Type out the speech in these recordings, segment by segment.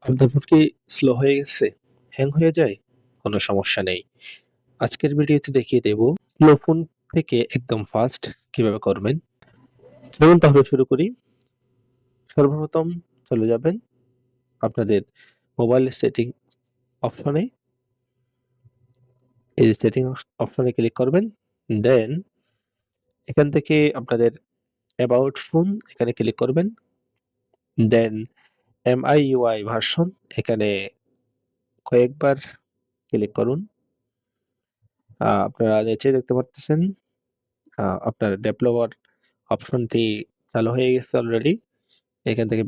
আপনার ফোন কি স্লো হয়ে গেছে? হ্যাং হয়ে যায়? কোনো সমস্যা নেই। আজকের ভিডিওতে দেখিয়ে দেব স্লো ফোন থেকে একদম ফাস্ট কিভাবে করবেন। চলুন তাহলে শুরু করি। সর্বপ্রথম চলে যাবেন আপনাদের মোবাইল সেটিং অপশনে। এই যে সেটিং অপশনে ক্লিক করবেন। দেন এখান থেকে আপনাদের অ্যাবাউট ফোন এখানে ক্লিক করবেন। দেন MIUI ভার্সন এখানে কয়েকবার ক্লিক করুন। আপনারা নিচে দেখতে পারতেছেন আপনার ডেভেলপার অপশনটি চালু হয়ে গেছে অলরেডি। এখান থেকে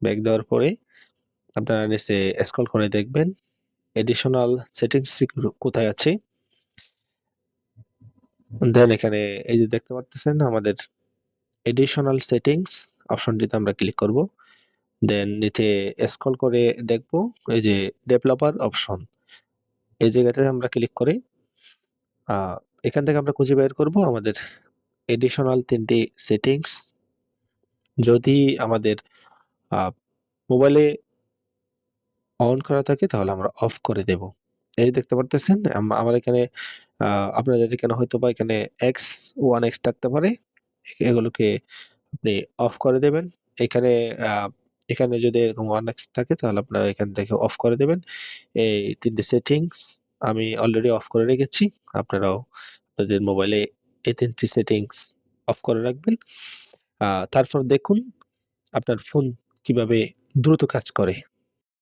ব্যাক দেওয়ার পরে আপনারা নিচে স্ক্রল করে দেখবেন এডিশনাল সেটিংস কোথায় আছে। দেন এখানে এই যে দেখতে পারতেছেন আমাদের এডিশনাল সেটিংস অপশনটিতে আমরা ক্লিক করব। দেন নিচে স্ক্রল করে দেখব এই যে ডেভেলপার অপশন, এই জায়গাতে আমরা ক্লিক করে আহ, এখান থেকে আমরা খুঁজে বের করব আমাদের এডিশনাল 3টি সেটিংস। যদি আমাদের মোবাইলে অন করা থাকে তাহলে আমরা অফ করে দেব। এই দেখতে পারতেছেন আমার এখানে আপনাদের এখানে হয়তোবা এখানে X1X থাকতে পারে। এগুলোকে আপনি অফ করে দেবেন। এখানে আ এখানে যদি এরকম 1X থাকে তাহলে আপনারা এখান থেকে অফ করে দেবেন। এই ৩ টে সেটিংস আমি অলরেডি অফ করে রেখেছি। আপনারাও আপনাদের মোবাইলে এই ৩ টি সেটিংস অফ করে রাখবেন। তারপর দেখুন আপনার ফোন কিভাবে দ্রুত কাজ করে।